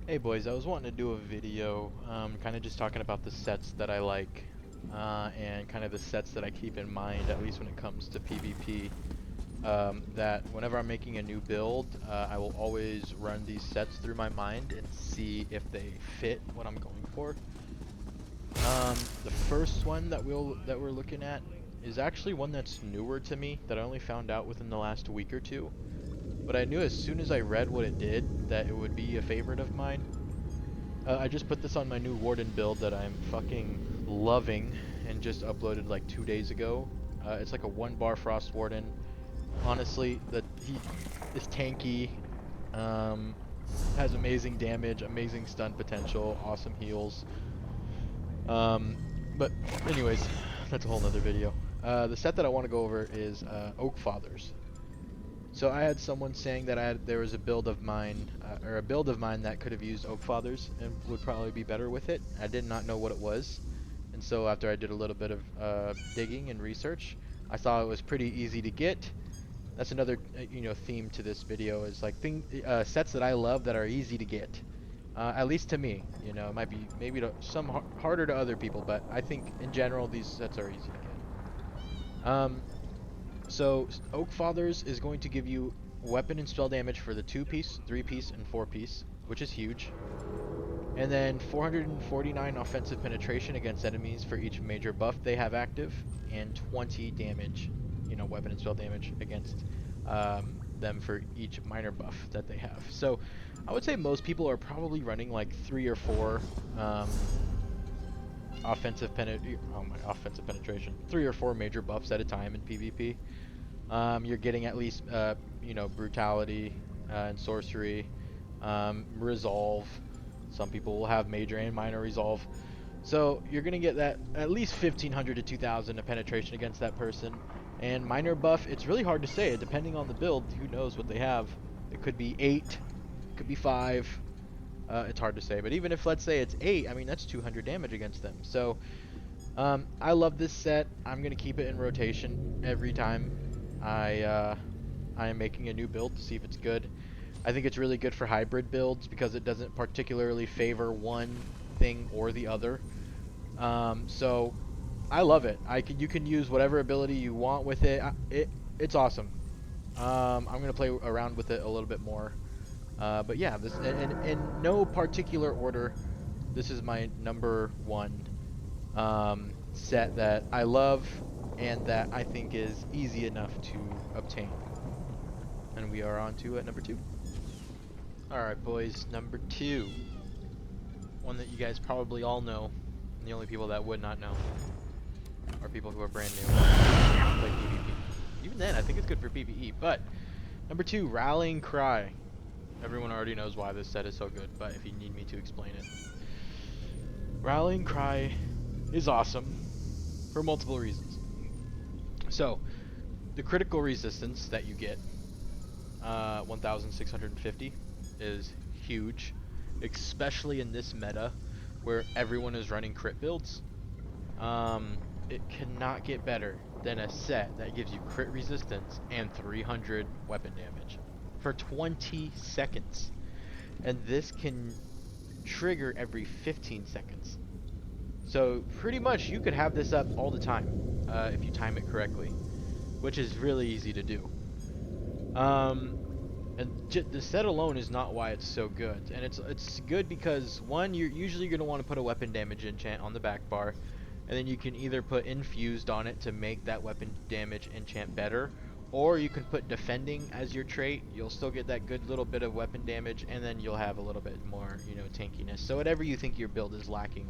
Hey boys, I was wanting to do a video, kind of just talking about the sets that I like, and kind of the sets that I keep in mind, at least when it comes to PvP. That whenever I'm making a new build, I will always run these sets through my mind and see if they fit what I'm going for. The first one that we're looking at is actually one that's newer to me that I only found out within the last week or two. But I knew as soon as I read what it did that it would be a favorite of mine. I just put this on my new Warden build that I'm fucking loving and just uploaded like 2 days ago. It's like a 1 bar Frost Warden. Honestly, he is tanky, um, has amazing damage, amazing stun potential, awesome heals. Um, but anyways, that's a whole nother video. The set that I want to go over is Oakfathers. So I had someone saying that there was a build of mine, or a build of mine that could have used Oakfathers and would probably be better with it. I did not know what it was, and so after I did a little bit of digging and research, I saw it was pretty easy to get. That's another theme to this video is like sets that I love that are easy to get. At least to me, it might be maybe to some harder to other people, but I think in general these sets are easy to get. So Oakfathers is going to give you weapon and spell damage for the 2-piece, 3-piece, and 4-piece, which is huge. And then 449 offensive penetration against enemies for each major buff they have active, and 20 damage, weapon and spell damage against them for each minor buff that they have. So I would say most people are probably running like 3 or 4 offensive penetration, 3 or 4 major buffs at a time in PvP. You're getting at least, brutality and sorcery, resolve. Some people will have major and minor resolve. So you're gonna get that at least 1500 to 2000 of penetration against that person. And minor buff, it's really hard to say. Depending on the build, who knows what they have. It could be 8, it could be 5. It's hard to say. But even if, let's say, it's 8, I mean, that's 200 damage against them. So I love this set. I'm gonna keep it in rotation every time I am making a new build to see if it's good. I think it's really good for hybrid builds because it doesn't particularly favor one thing or the other. So I love it. You can use whatever ability you want with it. It's awesome. I'm gonna play around with it a little bit more. But yeah, this in no particular order. This is my number one set that I love and that I think is easy enough to obtain. And we are on to number 2. Alright boys, number 2. One that you guys probably all know, and the only people that would not know are people who are brand new like PvP. Even then, I think it's good for PvE, but number 2, Rallying Cry. Everyone already knows why this set is so good, but if you need me to explain it. Rallying Cry is awesome for multiple reasons. So, the critical resistance that you get, 1650, is huge, especially in this meta where everyone is running crit builds. It cannot get better than a set that gives you crit resistance and 300 weapon damage for 20 seconds. And this can trigger every 15 seconds. So pretty much you could have this up all the time if you time it correctly, which is really easy to do. And the set alone is not why it's so good, and it's good because one, you're usually going to want to put a weapon damage enchant on the back bar, and then you can either put infused on it to make that weapon damage enchant better, or you can put defending as your trait. You'll still get that good little bit of weapon damage, and then you'll have a little bit more, tankiness. So whatever you think your build is lacking.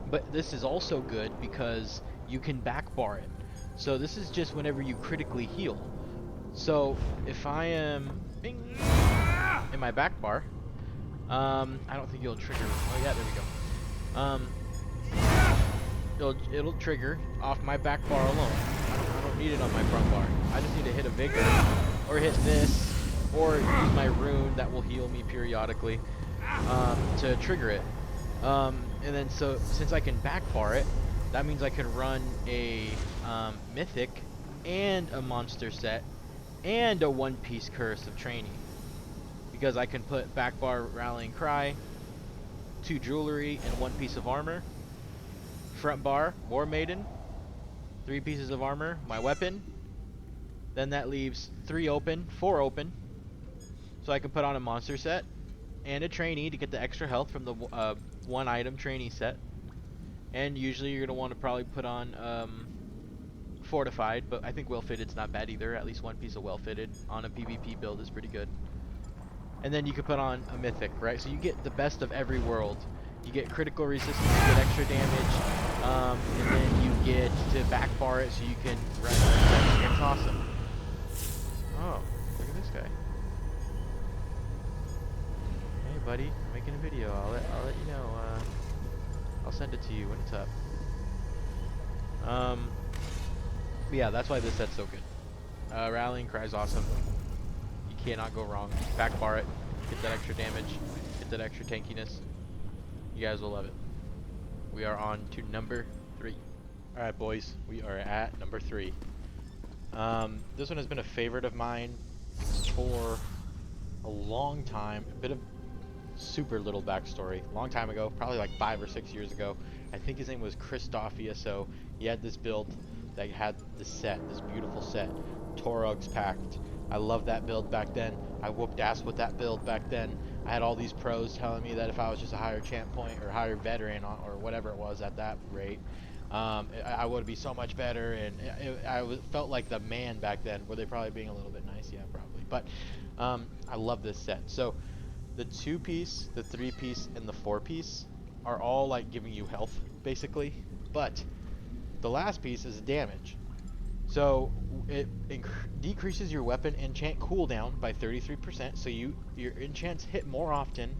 But this is also good because you can back bar it. So this is just whenever you critically heal. So if I am in my back bar, I don't think you'll trigger. Oh yeah, there we go. It'll trigger off my back bar alone. I don't need it on my front bar. I just need to hit a vigor, or hit this, or use my rune that will heal me periodically to trigger it. And then so since I can back bar it, that means I can run a mythic and a monster set and a 1-piece curse of training. because I can put back bar, rallying cry, 2 jewelry, and 1 piece of armor. Front bar, War Maiden, 3 pieces of armor, my weapon. Then that leaves 4 open. So I can put on a monster set and a trainee to get the extra health from the 1 item trainee set. And usually you're going to want to probably put on fortified, but I think well fitted's not bad either. At least 1 piece of well fitted on a PvP build is pretty good. And then you can put on a mythic, right? So you get the best of every world. You get critical resistance, you get extra damage, and then you get to back bar it so you can run. It's awesome. Oh, look at this guy. Hey buddy, I'm making a video. I'll let you know. I'll send it to you when it's up. But yeah, that's why this set's so good. Rallying Cry's awesome. You cannot go wrong. Back bar it, get that extra damage, get that extra tankiness. You guys will love it. We are on to number 3. Alright boys, we are at number 3. This one has been a favorite of mine for a long time. A bit of super little backstory. Long time ago, probably like 5 or 6 years ago. I think his name was Christoph ESO. He had this build that had this set, this beautiful set, Torug's Pact. I loved that build back then. I whooped ass with that build back then. I had all these pros telling me that if I was just a higher champ point or higher veteran or whatever it was at that rate, I would be so much better, and felt like the man back then. Were they probably being a little bit nice? Yeah, probably. But I love this set. So the 2-piece, the 3-piece, and the 4-piece are all like giving you health basically, but the last piece is damage. So it decreases your weapon enchant cooldown by 33%, so your enchants hit more often,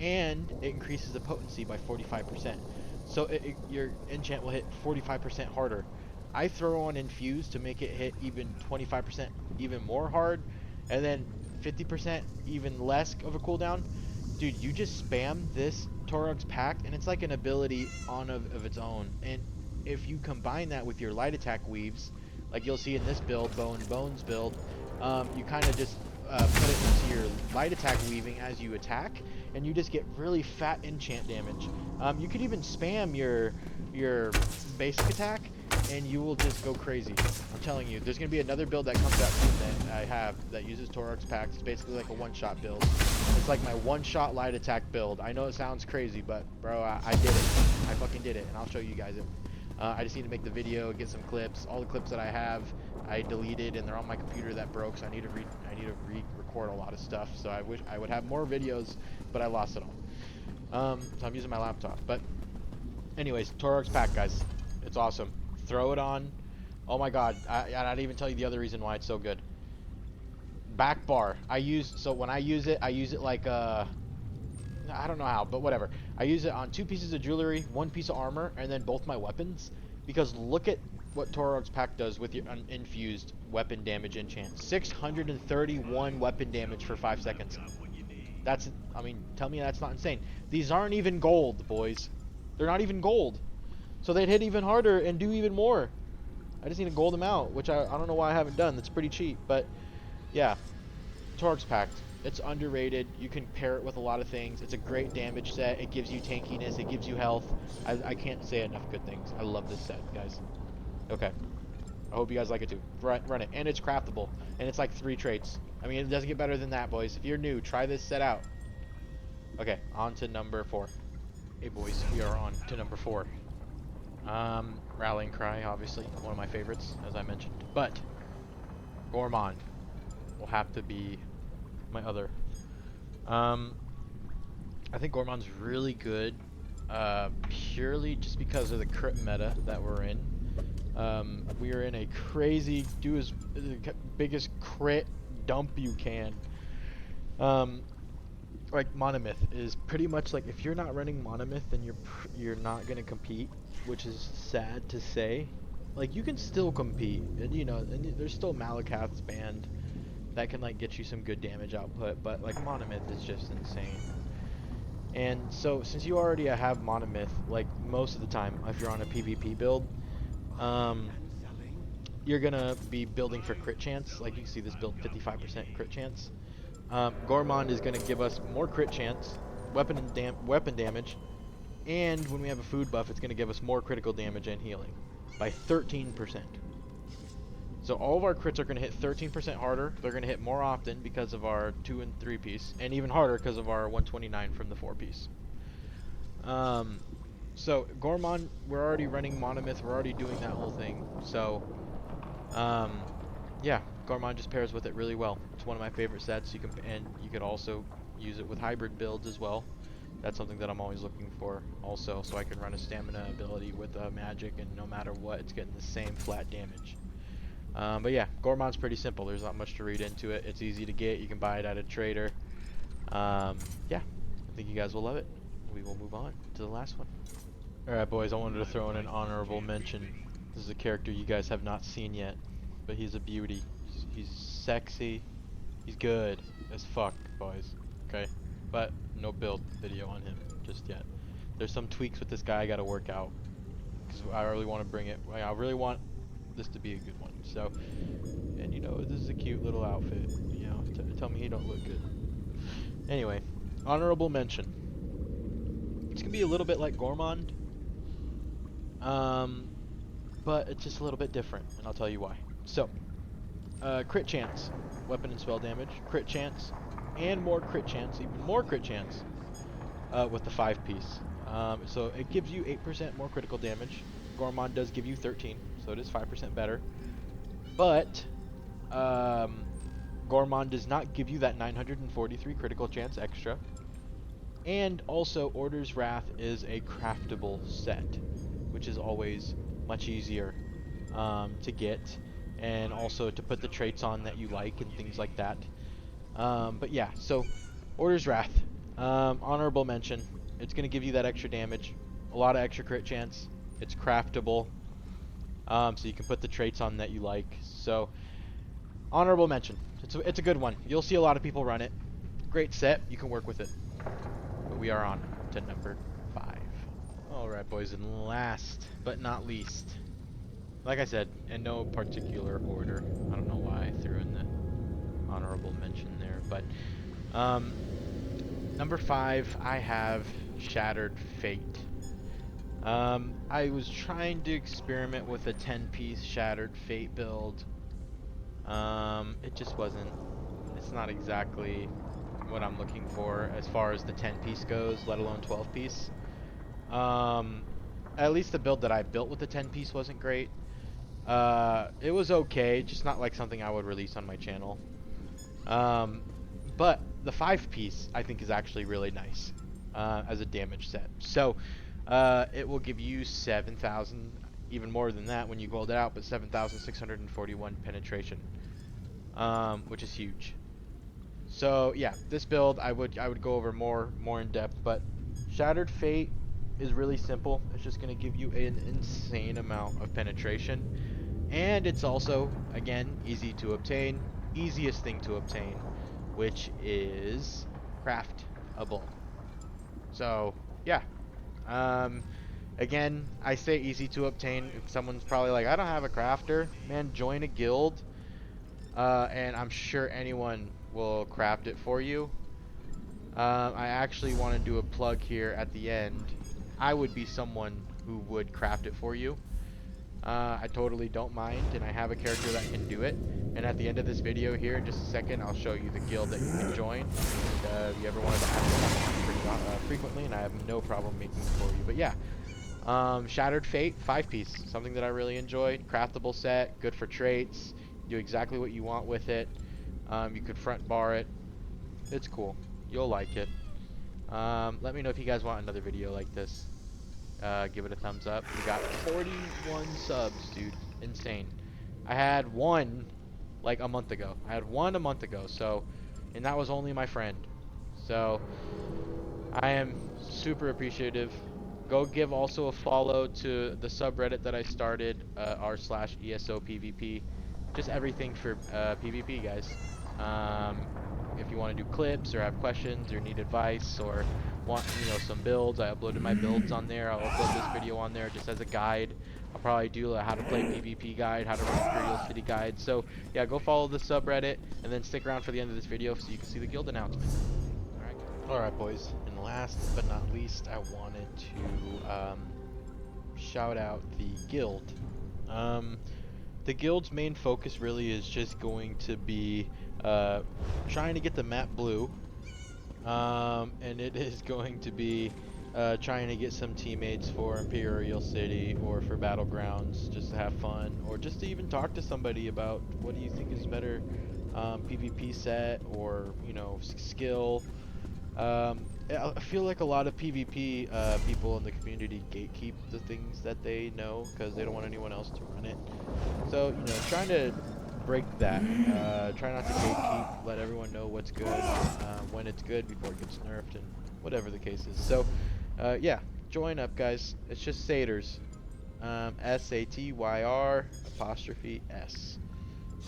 and it increases the potency by 45%. So your enchant will hit 45% harder. I throw on infuse to make it hit even 25% even more hard, and then 50% even less of a cooldown. Dude, you just spam this Torug's Pact, and it's like an ability on of its own. And if you combine that with your light attack weaves, like you'll see in this build, Bow and Bones build, you kind of just put it into your light attack weaving as you attack, and you just get really fat enchant damage. You could even spam your basic attack, and you will just go crazy. I'm telling you, there's going to be another build that comes out soon that I have that uses Torug's Pact. It's basically like a one-shot build. It's like my one-shot light attack build. I know it sounds crazy, but bro, I did it. I fucking did it, and I'll show you guys it. I just need to make the video, get some clips. All the clips that I have, I deleted, and they're on my computer that broke. So I need to re-record a lot of stuff. So I wish I would have more videos, but I lost it all. So I'm using my laptop. But anyways, Torug's Pact, guys, it's awesome. Throw it on. Oh my god, I didn't even tell you the other reason why it's so good. Back bar. So when I use it like I don't know how, but whatever. I use it on 2 pieces of jewelry, 1 piece of armor, and then both my weapons. Because look at what Torug's Pact does with your infused weapon damage enchant. 631 weapon damage for 5 seconds. That's, I mean, tell me that's not insane. These aren't even gold, boys. They're not even gold. So they'd hit even harder and do even more. I just need to gold them out, which I don't know why I haven't done. That's pretty cheap, but yeah. Torug's Pact. It's underrated. You can pair it with a lot of things. It's a great damage set. It gives you tankiness. It gives you health. I can't say enough good things. I love this set, guys. Okay. I hope you guys like it too. Run it. And it's craftable. And it's like 3 traits. I mean, it doesn't get better than that, boys. If you're new, try this set out. Okay, on to number 4. Hey, boys, we are on to number 4. Rallying Cry, obviously. One of my favorites, as I mentioned. But Gourmand will have to be my other. I think Gourmand's really good, purely just because of the crit meta that we're in. We are in a crazy, do as biggest crit dump you can. Like Monomyth is pretty much like, if you're not running Monomyth, then you're not gonna compete, which is sad to say. Like, you can still compete, and you know, and there's still Malakath's banned that can like get you some good damage output, but like Monomyth is just insane. And so since you already have Monomyth, like most of the time, if you're on a PvP build, you're gonna be building for crit chance. Like you can see this build 55% crit chance. Gourmand is going to give us more crit chance, weapon damage, and when we have a food buff, it's going to give us more critical damage and healing by 13%. So all of our crits are going to hit 13% harder. They're going to hit more often because of our 2 and 3 piece, and even harder because of our 129 from the 4 piece. So Gourmand, we're already running Monomyth. We're already doing that whole thing. So, yeah, Gourmand just pairs with it really well. It's one of my favorite sets. And you could also use it with hybrid builds as well. That's something that I'm always looking for also, so I can run a stamina ability with magic, and no matter what, it's getting the same flat damage. But yeah, Gourmand's pretty simple. There's not much to read into it. It's easy to get. You can buy it at a trader. Yeah, I think you guys will love it. We will move on to the last one. Alright boys, I wanted to throw in an honorable mention. This is a character you guys have not seen yet, but he's a beauty. He's sexy. He's good as fuck, boys. Okay? But no build video on him just yet. There's some tweaks with this guy I gotta work out, because I really want to bring it. I really want this to be a good one. So, and you know, this is a cute little outfit. You know, tell me he don't look good. Anyway, honorable mention. It's gonna be a little bit like Gourmand, but it's just a little bit different, and I'll tell you why. So, crit chance, weapon and spell damage, crit chance, and more crit chance, even more crit chance, with the 5 piece. So it gives you 8% more critical damage. Gourmand does give you 13, so it is 5% better. But Gourmand does not give you that 943 critical chance extra. And also, Order's Wrath is a craftable set, which is always much easier to get, and also to put the traits on that you like and things like that. But yeah, so Order's Wrath, honorable mention. It's going to give you that extra damage, a lot of extra crit chance. It's craftable, so you can put the traits on that you like. So, honorable mention. It's a good one. You'll see a lot of people run it. Great set. You can work with it. But we are on to number 5. Alright boys, and last but not least, like I said, in no particular order. I don't know why I threw in the honorable mention there, but number 5, I have Shattered Fate. I was trying to experiment with a 10-piece Shattered Fate build. It just wasn't, it's not exactly what I'm looking for as far as the 10-piece goes, let alone 12-piece. At least the build that I built with the 10-piece wasn't great. It was okay, just not like something I would release on my channel. But the 5-piece I think is actually really nice as a damage set. So it will give you 7,000, even more than that when you gold it out, but 7,641 penetration, which is huge. So yeah, this build I would go over more in depth, but Shattered Fate is really simple. It's just going to give you an insane amount of penetration, and it's also, again, easy to obtain, easiest thing to obtain, which is craftable. So yeah, again, I say easy to obtain. If someone's probably like, I don't have a crafter, man, join a guild, and I'm sure anyone will craft it for you. I actually want to do a plug here at the end. I would be someone who would craft it for you. I totally don't mind, and I have a character that can do it. And at the end of this video here, in just a second, I'll show you the guild that you can join. And, if you ever wanted to ask that pretty frequently, and I have no problem making it for you. But yeah, Shattered Fate, 5-piece, something that I really enjoy. Craftable set, good for traits. Do exactly what you want with it. You could front bar it. It's cool. You'll like it. Let me know if you guys want another video like this. Give it a thumbs up. We got 41 subs, dude. Insane. I had one like a month ago. So, and that was only my friend. So, I am super appreciative. Go give also a follow to the subreddit that I started, r/ESO PvP. Just everything for PvP, guys. If you want to do clips or have questions or need advice or want, some builds, I uploaded my builds on there. I'll upload this video on there just as a guide. I'll probably do a how to play PvP guide, how to run Imperial City guide. So yeah, go follow the subreddit and then stick around for the end of this video so you can see the guild announcement. Alright boys, and last but not least, I wanted to shout out the guild. The guild's main focus really is just going to be trying to get the map blue, and it is going to be trying to get some teammates for Imperial City or for Battlegrounds just to have fun, or just to even talk to somebody about what do you think is better PvP set or, you know, skill. I feel like a lot of PvP people in the community gatekeep the things that they know because they don't want anyone else to run it. So, you know, trying to break that. Try not to gatekeep, let everyone know what's good, when it's good before it gets nerfed, and whatever the case is. So, yeah, join up, guys. It's just Satyrs. SATYR apostrophe S.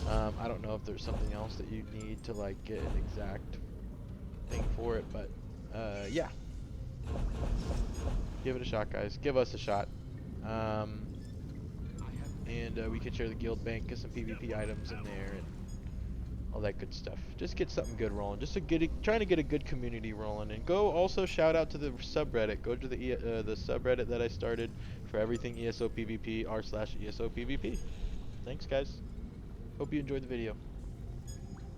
I don't know if there's something else that you need to like get an exact thing for it, but yeah, give it a shot, guys. Give us a shot, and we can share the guild bank, get some PvP items in there, and all that good stuff. Just get something good rolling. Just trying to get a good community rolling. And go also shout out to the subreddit. Go to the subreddit that I started for everything ESO PvP r/ESO PvP. Thanks, guys. Hope you enjoyed the video.